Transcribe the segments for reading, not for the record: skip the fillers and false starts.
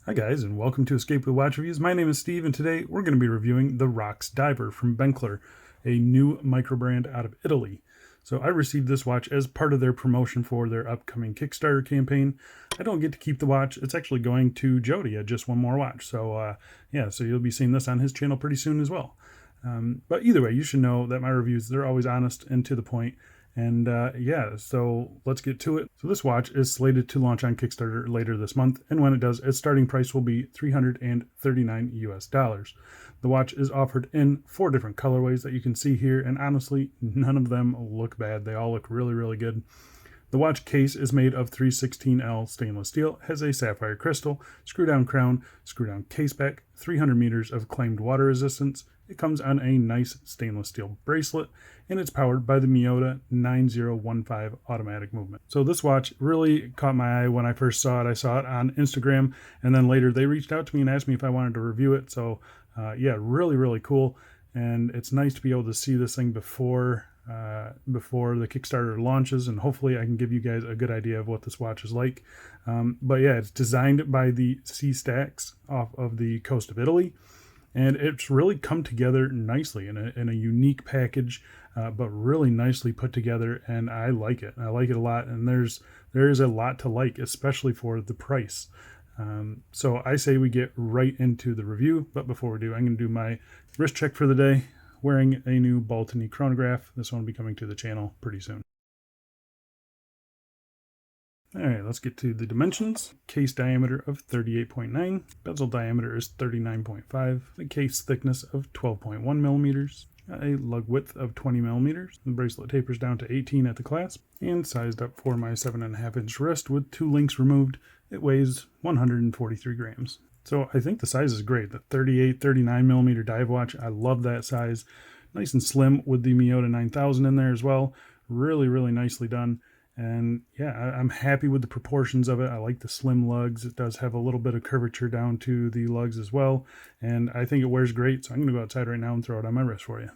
Hi guys, and welcome to Escape with Watch Reviews. My name is Steve, and today we're going to be reviewing the Rocks Diver from Bencler, a new micro brand out of Italy. So I received this watch as part of their promotion for their upcoming Kickstarter campaign. I don't get to keep the watch. It's actually going to Jody at Just One More Watch. So so you'll be seeing this on his channel pretty soon as well. But either way, you should know that my reviews, they're always honest and to the point. And so let's get to it. So this watch is slated to launch on Kickstarter later this month, and when it does, its starting price will be $339 US. The watch is offered in 4 different colorways that you can see here, and honestly, none of them look bad. They all look really, really good. The watch case is made of 316L stainless steel, has a sapphire crystal, screw-down crown, screw-down case back, 300 meters of claimed water resistance. It comes on a nice stainless steel bracelet, and it's powered by the Miyota 9015 automatic movement. So this watch really caught my eye when I first saw it. I saw it on Instagram, and then later they reached out to me and asked me if I wanted to review it. So really, really cool. And it's nice to be able to see this thing before the Kickstarter launches, and hopefully I can give you guys a good idea of what this watch is like. It's designed by the Sea Stacks off of the coast of Italy, and it's really come together nicely in a unique package, but really nicely put together, and I like it. I like it a lot, and there is a lot to like, especially for the price. So I say we get right into the review, but before we do, I'm going to do my wrist check for the day, wearing a new Baltony chronograph. This one will be coming to the channel pretty soon. Alright, let's get to the dimensions. Case diameter of 38.9, bezel diameter is 39.5, the case thickness of 12.1 millimeters, a lug width of 20 millimeters. The bracelet tapers down to 18 at the clasp, and sized up for my 7.5 inch wrist with 2 links removed. It weighs 143 grams. So I think the size is great. The 38, 39 millimeter dive watch, I love that size. Nice and slim with the Miyota 9000 in there as well. Really, really nicely done. And yeah, I'm happy with the proportions of it. I like the slim lugs. It does have a little bit of curvature down to the lugs as well. And I think it wears great. So I'm going to go outside right now and throw it on my wrist for you.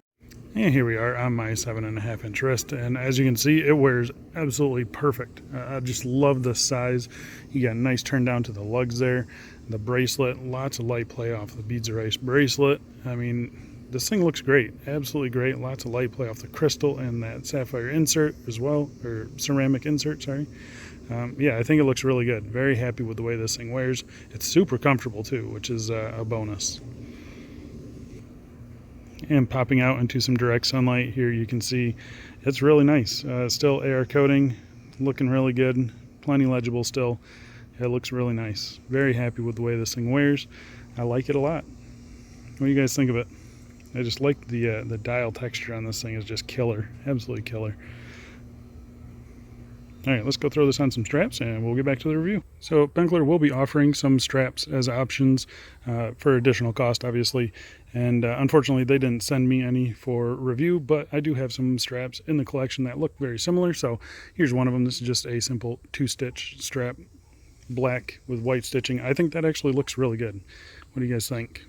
And here we are on my 7.5 inch wrist. And as you can see, it wears absolutely perfect. I just love the size. You got a nice turn down to the lugs there. The bracelet, lots of light play off the beads of ice bracelet. I mean, this thing looks great, absolutely great. Lots of light play off the crystal and that sapphire insert as well, or ceramic insert, sorry. I think it looks really good. Very happy with the way this thing wears. It's super comfortable too, which is a bonus. And popping out into some direct sunlight here, you can see it's really nice. Still AR coating, looking really good, plenty legible still. It looks really nice. Very happy with the way this thing wears. I like it a lot. What do you guys think of it? I just like the dial texture on this thing is just killer, absolutely killer. All right, let's go throw this on some straps and we'll get back to the review. So Bencler will be offering some straps as options for additional cost, obviously. And unfortunately, they didn't send me any for review, but I do have some straps in the collection that look very similar. So here's one of them. This is just a simple 2-stitch strap, black with white stitching. I think that actually looks really good. What do you guys think?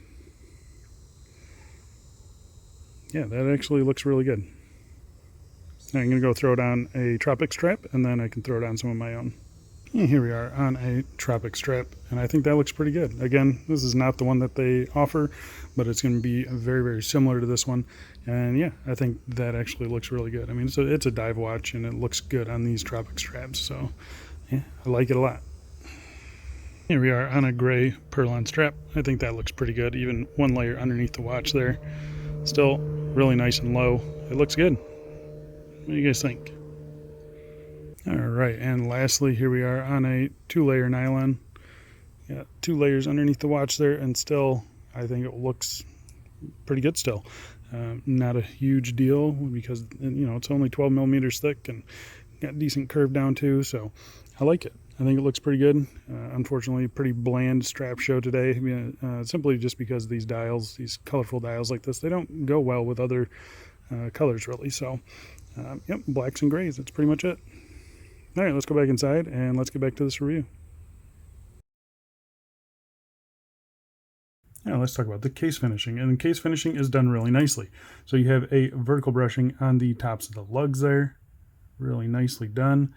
Yeah, that actually looks really good. I'm going to go throw it on a Tropic strap, and then I can throw it on some of my own. And here we are on a Tropic strap, and I think that looks pretty good. Again, this is not the one that they offer, but it's going to be very, very similar to this one. And yeah, I think that actually looks really good. I mean, it's a dive watch, and it looks good on these Tropic straps, so yeah, I like it a lot. Here we are on a gray Perlon strap. I think that looks pretty good, even one layer underneath the watch there. Still really nice and low. It looks good. What do you guys think? All right, and lastly, here we are on a 2-layer nylon. Yeah, 2 layers underneath the watch there, and still, I think it looks pretty good still. Not a huge deal because, you know, it's only 12 millimeters thick and got decent curve down too, so I like it. I think it looks pretty good. Unfortunately, pretty bland strap show today, simply just because these dials, these colorful dials like this, they don't go well with other colors really. So, yep, blacks and grays, that's pretty much it. All right, let's go back inside and let's get back to this review. Now let's talk about the case finishing, and the case finishing is done really nicely. So you have a vertical brushing on the tops of the lugs there, really nicely done.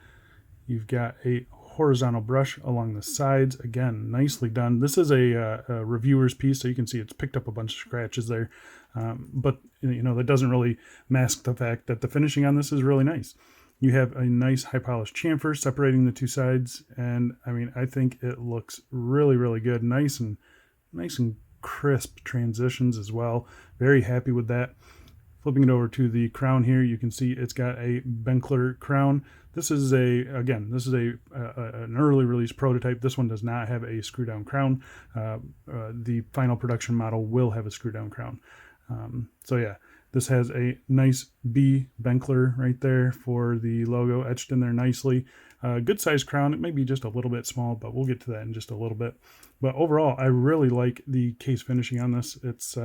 You've got a horizontal brush along the sides. Again, nicely done. This is a reviewer's piece, so you can see it's picked up a bunch of scratches there. But that doesn't really mask the fact that the finishing on this is really nice. You have a nice high polished chamfer separating the two sides, and I mean, I think it looks really, really good. Nice and crisp transitions as well. Very happy with that. Flipping it over to the crown here, you can see it's got a Bencler crown. This is an early release prototype. This one does not have a screw down crown. The final production model will have a screw down crown. So yeah, this has a nice B Bencler right there for the logo etched in there nicely. Good size crown. It may be just a little bit small, but we'll get to that in just a little bit. But overall, I really like the case finishing on this. It's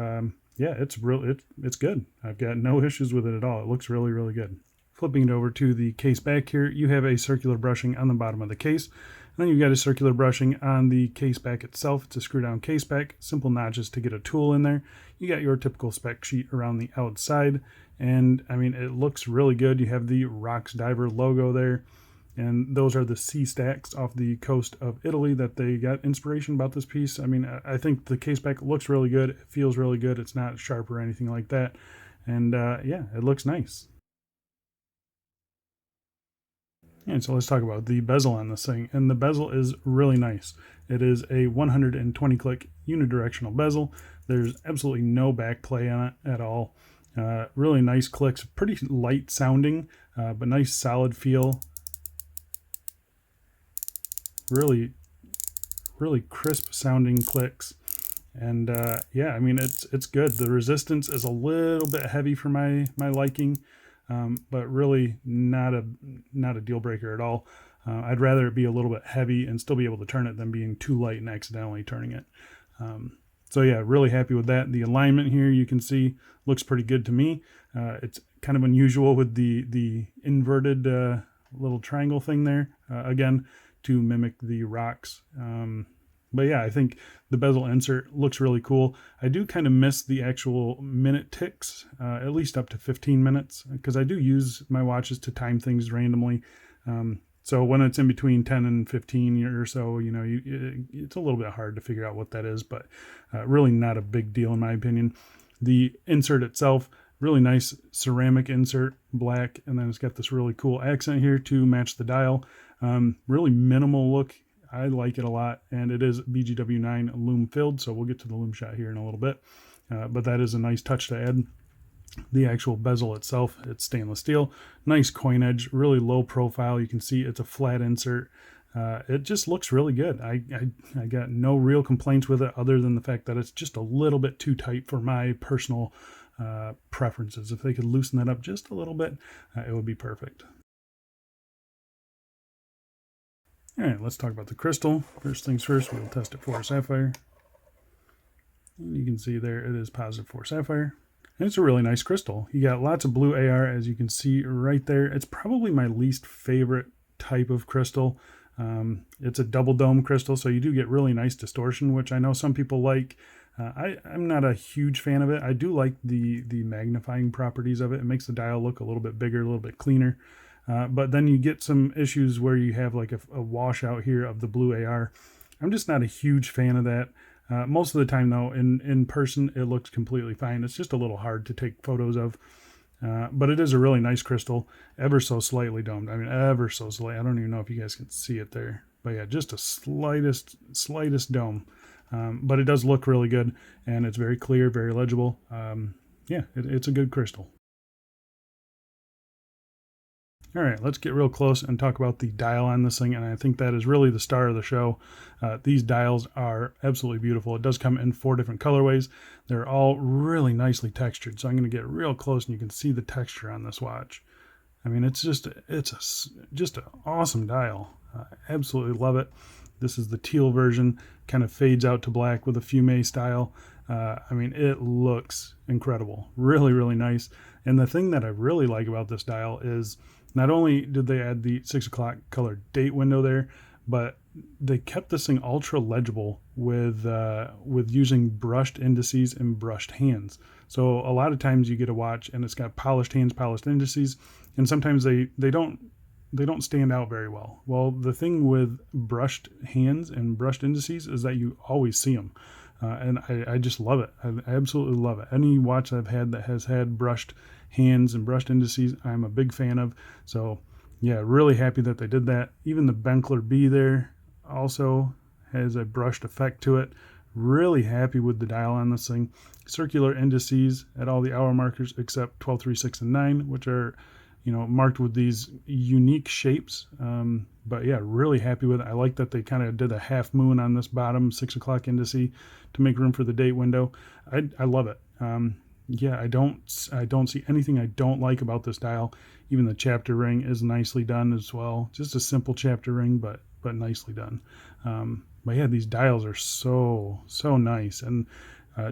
it's good. I've got no issues with it at all. It looks really, really good. Flipping it over to the case back here, you have a circular brushing on the bottom of the case. And then you've got a circular brushing on the case back itself. It's a screw down case back, simple notches to get a tool in there. You got your typical spec sheet around the outside. And I mean, it looks really good. You have the Rocks Diver logo there. And those are the sea stacks off the coast of Italy that they got inspiration about this piece. I mean, I think the case back looks really good. It feels really good. It's not sharp or anything like that. And yeah, it looks nice. And so let's talk about the bezel on this thing. And the bezel is really nice. It is a 120 click unidirectional bezel. There's absolutely no back play on it at all. Really nice clicks, pretty light sounding, but nice solid feel. Really crisp sounding clicks. And yeah, I mean, it's good. The resistance is a little bit heavy for my liking. But really not a deal breaker at all. I'd rather it be a little bit heavy and still be able to turn it than being too light and accidentally turning it. So yeah, really happy with that. The alignment here, you can see, looks pretty good to me. It's kind of unusual with the inverted little triangle thing there, again, to mimic the rocks. But yeah, I think the bezel insert looks really cool. I do kind of miss the actual minute ticks, at least up to 15 minutes, because I do use my watches to time things randomly. So when it's in between 10 and 15 or so, it's a little bit hard to figure out what that is, but really not a big deal in my opinion. The insert itself, really nice ceramic insert, black, and then it's got this really cool accent here to match the dial. Really minimal look. I like it a lot, and it is BGW9 Lume filled, so we'll get to the Lume shot here in a little bit. But that is a nice touch to add. The actual bezel itself, it's stainless steel, nice coin edge, really low profile. You can see it's a flat insert. It just looks really good. I got no real complaints with it other than the fact that it's just a little bit too tight for my personal preferences. If they could loosen that up just a little bit, it would be perfect. All right, let's talk about the crystal. First things first, we'll test it for sapphire. And you can see there it is positive for sapphire. And it's a really nice crystal. You got lots of blue AR, as you can see right there. It's probably my least favorite type of crystal. It's a double dome crystal, so you do get really nice distortion, which I know some people like. I'm not a huge fan of it. I do like the magnifying properties of it. It makes the dial look a little bit bigger, a little bit cleaner. But then you get some issues where you have like a washout here of the blue AR. I'm just not a huge fan of that. Most of the time though, in person, it looks completely fine. It's just a little hard to take photos of. But it is a really nice crystal, ever so slightly domed. I mean, ever so slightly. I don't even know if you guys can see it there. But yeah, just a slightest dome. But it does look really good, and it's very clear, very legible. Yeah, it's a good crystal. All right, let's get real close and talk about the dial on this thing, and I think that is really the star of the show. These dials are absolutely beautiful. It does come in 4 different colorways. They're all really nicely textured, so I'm going to get real close and you can see the texture on this watch. I mean, it's just an awesome dial. I absolutely love it. This is the teal version, kind of fades out to black with a fume style. I mean, it looks incredible. Really, really nice. And the thing that I really like about this dial is not only did they add the 6 o'clock color date window there, but they kept this thing ultra legible with using brushed indices and brushed hands. So a lot of times you get a watch and it's got polished hands, polished indices, and sometimes they don't they don't stand out very well. Well, the thing with brushed hands and brushed indices is that you always see them. And I just love it. I absolutely love it. Any watch I've had that has had brushed hands and brushed indices, I'm a big fan of. So yeah, really happy that they did that. Even the Bencler B there also has a brushed effect to it. Really happy with the dial on this thing. Circular indices at all the hour markers except 12, 3, 6, and 9, which are, you know, marked with these unique shapes. But yeah, really happy with it. I like that they kind of did a half moon on this bottom 6 o'clock indice to make room for the date window. I love it. Yeah, I don't see anything I don't like about this dial. Even the chapter ring is nicely done as well. Just a simple chapter ring, but nicely done. But yeah, these dials are so nice. And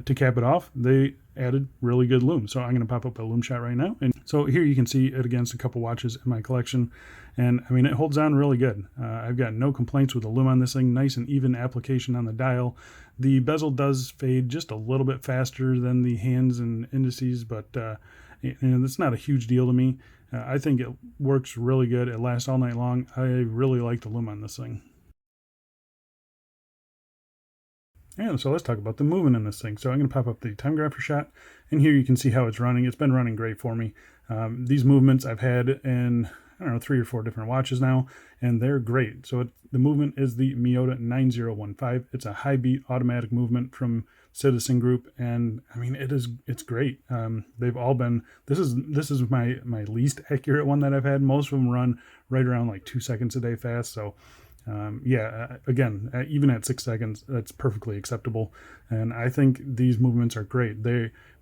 to cap it off, they added really good lume. So I'm going to pop up a lume shot right now. And so here you can see it against a couple watches in my collection. And I mean, it holds on really good. I've got no complaints with the lume on this thing. Nice and even application on the dial. The bezel does fade just a little bit faster than the hands and indices, but it's not a huge deal to me. I think it works really good. It lasts all night long. I really like the lume on this thing. And so let's talk about the movement in this thing. So I'm going to pop up the time grapher shot, and here you can see how it's running. It's been running great for me. These movements I've had in, I don't know, 3 or 4 different watches now, and they're great. So the movement is the Miyota 9015. It's a high beat automatic movement from Citizen Group, and I mean it's great. They've all been. This is my least accurate one that I've had. Most of them run right around like 2 seconds a day fast. So. Again, even at 6 seconds, that's perfectly acceptable. And I think these movements are great.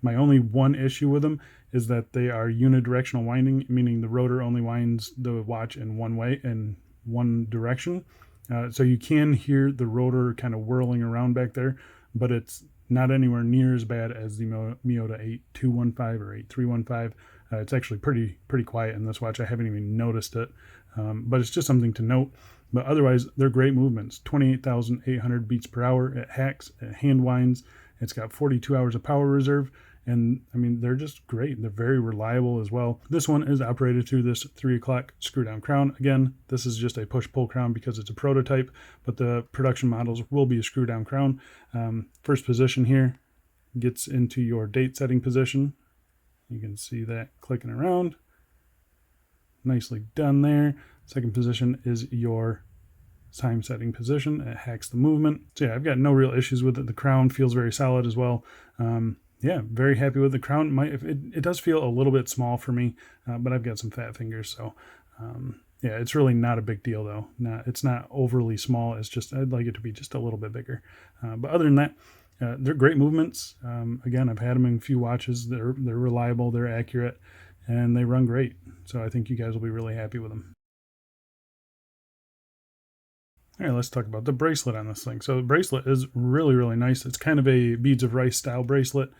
My only one issue with them is that they are unidirectional winding, meaning the rotor only winds the watch in one way, in one direction. So you can hear the rotor kind of whirling around back there, but it's not anywhere near as bad as the Miyota 8215 or 8315. It's actually pretty quiet in this watch. I haven't even noticed it, but it's just something to note. But otherwise, they're great movements. 28,800 beats per hour. It hacks, it hand winds. It's got 42 hours of power reserve. And I mean, they're just great. They're very reliable as well. This one is operated through this 3 o'clock screw down crown. Again, this is just a push pull crown because it's a prototype, but the production models will be a screw down crown. First position here gets into your date setting position. You can see that clicking around. Nicely done there. Second position is your time setting position. It hacks the movement. So yeah, I've got no real issues with it. The crown feels very solid as well. Yeah, very happy with the crown. It does feel a little bit small for me, but I've got some fat fingers. So yeah, it's really not a big deal though. It's not overly small. It's just, I'd like it to be just a little bit bigger. But other than that, they're great movements. Again, I've had them in a few watches. They're reliable, they're accurate, and they run great. So I think you guys will be really happy with them. All right, let's talk about the bracelet on this thing. So the bracelet is really nice. It's kind of a beads of rice style bracelet.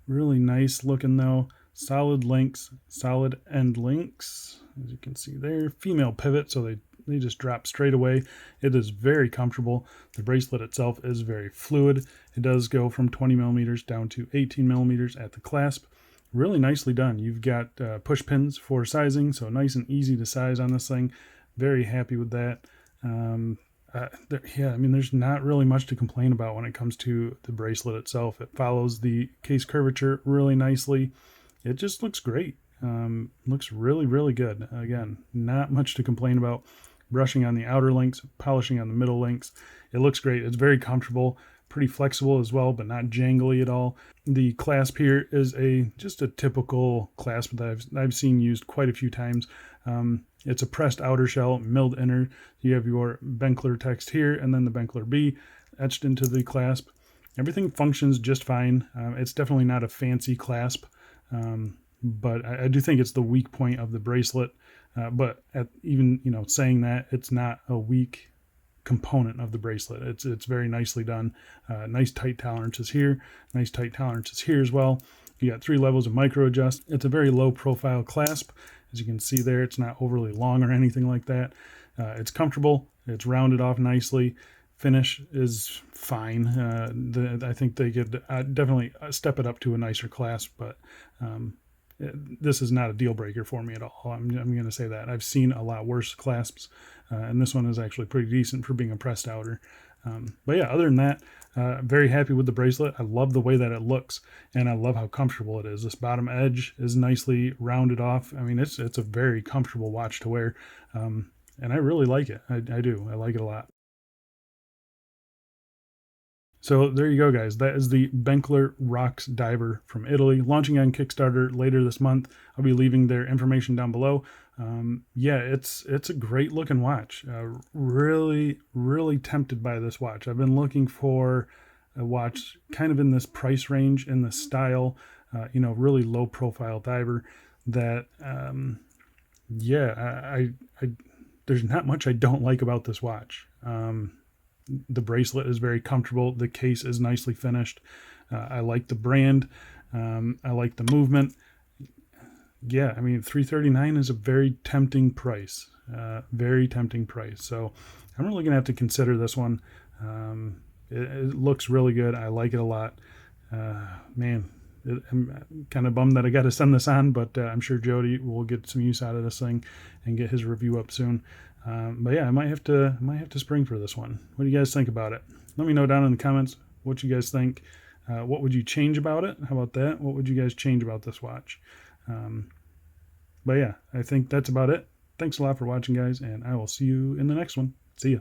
Really nice looking though. Solid links, solid end links. As you can see there, female pivot, so they just drop straight away. It is very comfortable. The bracelet itself is very fluid. It does go from 20 millimeters down to 18 millimeters at the clasp. Really nicely done. You've got push pins for sizing, so nice and easy to size on this thing. Very happy with that. Yeah, I mean, there's not really much to complain about when it comes to the bracelet itself. It follows the case curvature really nicely. It just looks great. Looks really good. Again, not much to complain about. Brushing on the outer links, polishing on the middle links. It looks great. It's very comfortable, pretty flexible as well, but not jangly at all. The clasp here is just a typical clasp that I've seen used quite a few times. It's a pressed outer shell, milled inner. You have your Bencler text here, and then the Bencler B etched into the clasp. Everything functions just fine. It's definitely not a fancy clasp, but I do think it's the weak point of the bracelet. But even saying that, it's not a weak component of the bracelet. It's very nicely done. Nice tight tolerances here, nice tight tolerances here as well. You got 3 levels of micro adjust. It's a very low profile clasp. As you can see there, it's not overly long or anything like that. It's comfortable. It's rounded off nicely. Finish is fine. I think they could definitely step it up to a nicer clasp, but this is not a deal breaker for me at all. I'm going to say that. I've seen a lot worse clasps, and this one is actually pretty decent for being a pressed outer. But yeah, other than that, very happy with the bracelet. I love the way that it looks, and I love how comfortable it is. This bottom edge is nicely rounded off. I mean, it's a very comfortable watch to wear, and I really like it. I do. I like it a lot. So there you go, guys. That is the Bencler Rocks Diver from Italy, launching on Kickstarter later this month. I'll be leaving their information down below. Yeah, it's a great looking watch. Really, really tempted by this watch. I've been looking for a watch kind of in this price range, in this style, really low profile diver that, yeah, I there's not much I don't like about this watch. The bracelet is very comfortable. The case is nicely finished. I like the brand. I like the movement. Yeah, I mean, $339 is a very tempting price. Very tempting price. So I'm really gonna have to consider this one. It looks really good. I like it a lot. Man, I'm kind of bummed that I got to send this on, but I'm sure Jody will get some use out of this thing and get his review up soon. But yeah, I might have to spring for this one. What do you guys think about it? Let me know down in the comments what you guys think. What would you change about it? How about that? What would you guys change about this watch? But yeah, I think that's about it. Thanks a lot for watching, guys, and I will see you in the next one. See ya.